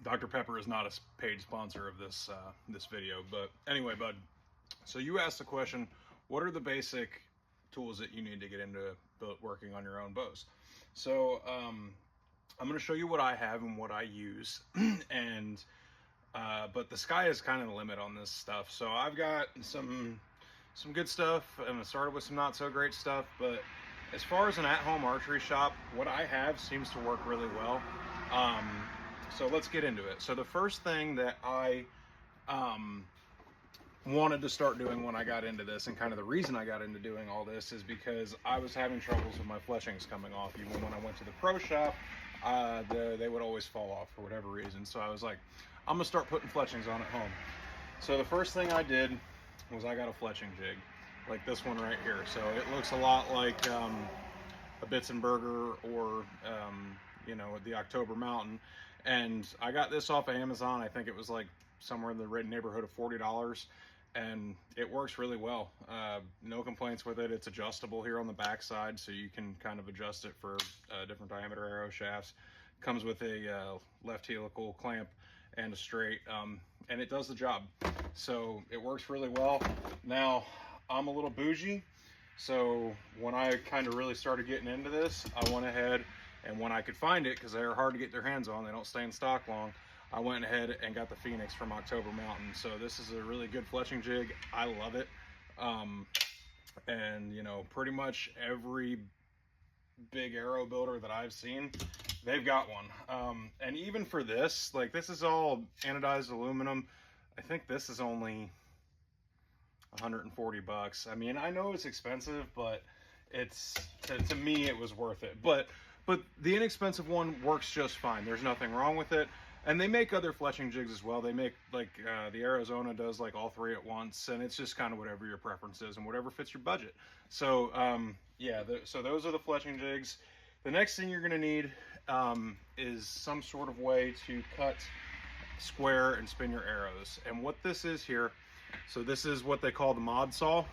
Dr. Pepper is not a paid sponsor of this this video, but anyway, bud. So you asked the question, what are the basic tools that you need to get into working on your own bows? So I'm going to show you what I have and what I use, and but the sky is kind of the limit on this stuff. So I've got some good stuff, and I started with some not so great stuff, but as far as an at-home archery shop, what I have seems to work really well. So let's get into it. So the first thing that I wanted to start doing when I got into this, and kind of the reason I got into doing all this, is because I was having troubles with my fletchings coming off. Even when I went to the pro shop, they would always fall off for whatever reason. So I was like, I'm gonna start putting fletchings on at home. So the first thing I did was I got a fletching jig, like this one right here. So it looks a lot like a Bitzenberger or you know, the October Mountain. And I got this off of Amazon. I think it was like somewhere in the neighborhood of $40, and it works really well. No complaints with it. It's adjustable here on the back side, so you can kind of adjust it for different diameter arrow shafts. Comes with a left helical clamp and a straight, and it does the job. So it works really well. Now, I'm a little bougie, so when I kind of really started getting into this, I went ahead, and when I could find it, because they're hard to get their hands on, they don't stay in stock long, I went ahead and got the Phoenix from October Mountain. So this is a really good fletching jig. I love it. And you know, pretty much every big arrow builder that I've seen, they've got one. And even for this, like, this is all anodized aluminum. I think this is only 140 bucks. I mean, I know it's expensive, but it's to me it was worth it. But the inexpensive one works just fine. There's nothing wrong with it. And they make other fletching jigs as well. They make, like, the Arizona does, like, all three at once, and it's just kind of whatever your preference is and whatever fits your budget. So yeah, so those are the fletching jigs. The next thing you're going to need is some sort of way to cut, square, and spin your arrows. And what this is here, so this is what they call the mod saw,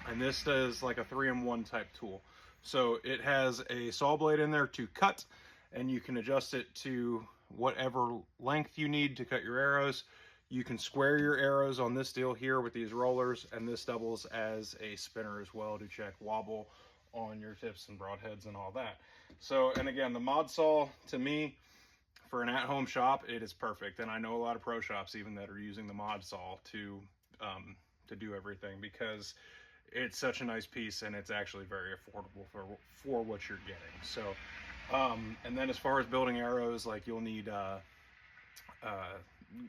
and this does like a 3-in-1 type tool. So it has a saw blade in there to cut, and you can adjust it to whatever length you need to cut your arrows. You can square your arrows on this deal here with these rollers, and this doubles as a spinner as well to check wobble on your tips and broadheads and all that. So, and again, the mod saw, to me, for an at-home shop, it is perfect. And I know a lot of pro shops even that are using the mod saw to do everything, because it's such a nice piece and it's actually very affordable for what you're getting. So and then as far as building arrows, like, you'll need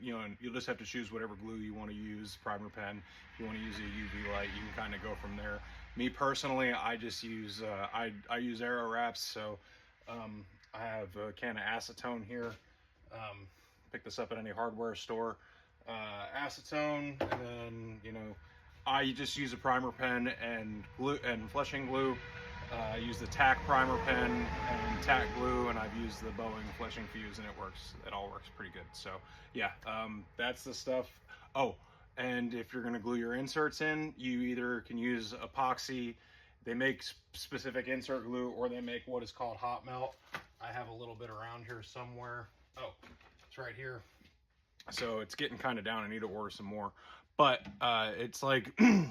you know, you'll just have to choose whatever glue you want to use, primer pen. If you want to use a UV light, you can kind of go from there. Me personally, I just use I use arrow wraps. So I have a can of acetone here. Pick this up at any hardware store. Acetone, and then, you know, I just use a primer pen and glue and fletching glue. I use the tack primer pen and tack glue, and I've used the Boeing fletching fuse, and it works. It all works pretty good. So yeah, that's the stuff. Oh, and if you're going to glue your inserts in, you either can use epoxy. They make specific insert glue, or they make what is called hot melt. I have a little bit around here somewhere. Oh, it's right here. So it's getting kind of down. I need to order some more. But it's like,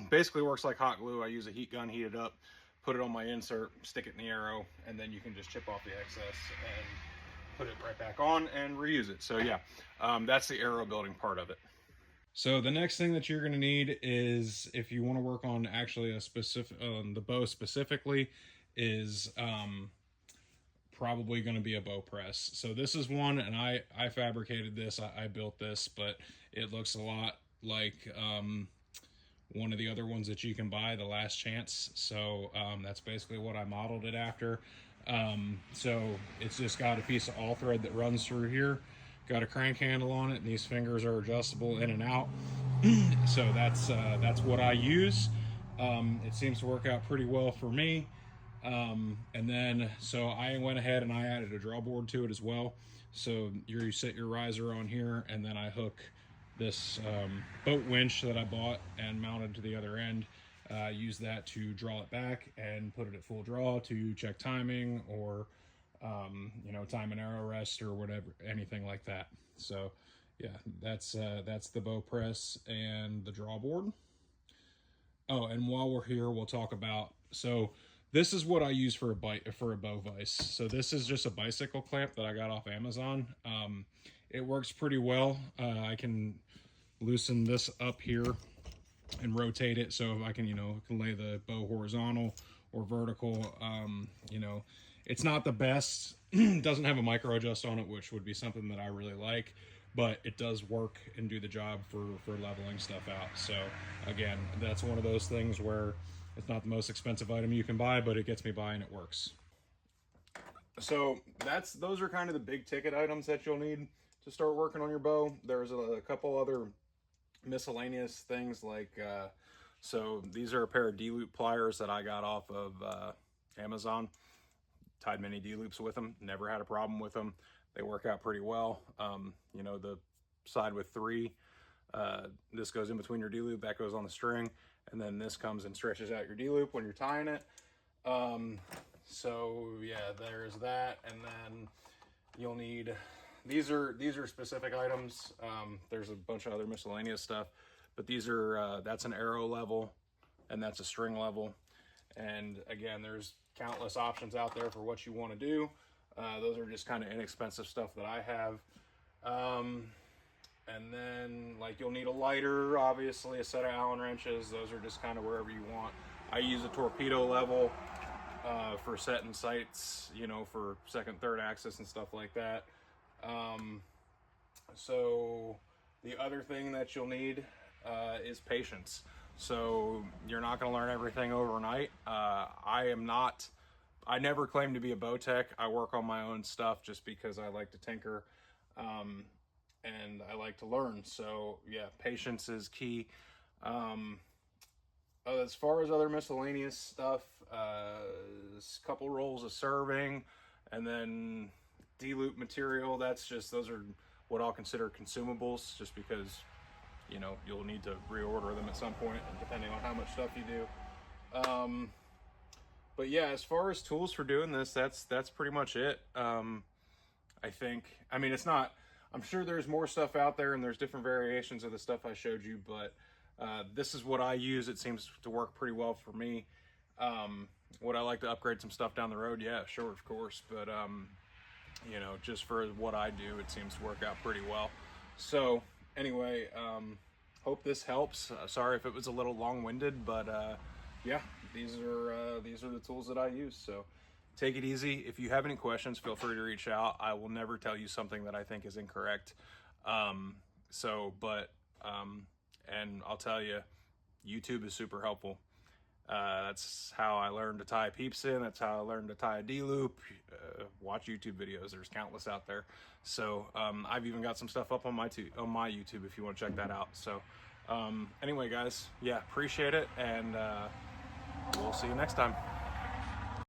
basically works like hot glue. I use a heat gun, heat it up, put it on my insert, stick it in the arrow, and then you can just chip off the excess and put it right back on and reuse it. So yeah, that's the arrow building part of it. So the next thing that you're going to need is, if you want to work on actually a specific, the bow specifically, is probably going to be a bow press. So this is one, and I fabricated this, I built this, but it looks a lot like one of the other ones that you can buy, the Last Chance. So that's basically what I modeled it after. So it's just got a piece of all thread that runs through here, got a crank handle on it, and these fingers are adjustable in and out. So that's what I use. It seems to work out pretty well for me. And then, so I went ahead and I added a draw board to it as well. So you set your riser on here, and then I hook this boat winch that I bought and mounted to the other end. Use that to draw it back and put it at full draw to check timing, or you know, time and arrow rest or whatever, anything like that. So yeah, that's the bow press and the draw board. Oh, and while we're here, we'll talk about, so this is what I use for a bow vise. So this is just a bicycle clamp that I got off Amazon. It works pretty well. I can loosen this up here and rotate it so I can, you know, can lay the bow horizontal or vertical. You know, it's not the best. It doesn't have a micro adjust on it, which would be something that I really like, but it does work and do the job for leveling stuff out. So again, that's one of those things where it's not the most expensive item you can buy, but it gets me by and it works. So those are kind of the big ticket items that you'll need to start working on your bow. There's a couple other miscellaneous things like, so these are a pair of D-loop pliers that I got off of Amazon. Tied many D-loops with them, never had a problem with them. They work out pretty well. You know, the side with 3, this goes in between your D-loop, that goes on the string, and then this comes and stretches out your D-loop when you're tying it. So yeah, there's that. And then you'll need, these are specific items. There's a bunch of other miscellaneous stuff, but these are, that's an arrow level and that's a string level. And again, there's countless options out there for what you want to do. Those are just kind of inexpensive stuff that I have. And then like you'll need a lighter, obviously, a set of Allen wrenches. Those are just kind of wherever you want. I use a torpedo level for setting sights, you know, for second, third axis and stuff like that. So the other thing that you'll need is patience. So you're not going to learn everything overnight. I never claim to be a bow tech. I work on my own stuff just because I like to tinker, and I like to learn. So yeah, patience is key. As far as other miscellaneous stuff, a couple rolls of serving, and then D-loop material. Those are what I'll consider consumables, just because, you know, you'll need to reorder them at some point, depending on how much stuff you do. But yeah, as far as tools for doing this, that's pretty much it. I think, I mean, it's not, I'm sure there's more stuff out there and there's different variations of the stuff I showed you, but this is what I use. It seems to work pretty well for me. Would I like to upgrade some stuff down the road? Yeah, sure, of course. But, you know, just for what I do, it seems to work out pretty well. So anyway, hope this helps. Sorry if it was a little long-winded, but yeah, these are the tools that I use. So take it easy. If you have any questions, feel free to reach out. I will never tell you something that I think is incorrect. And I'll tell you, YouTube is super helpful. That's how I learned to tie peeps in. That's how I learned to tie a D-loop. Watch YouTube videos. There's countless out there. So I've even got some stuff up on my YouTube if you want to check that out. So anyway, guys, yeah, appreciate it, and we'll see you next time.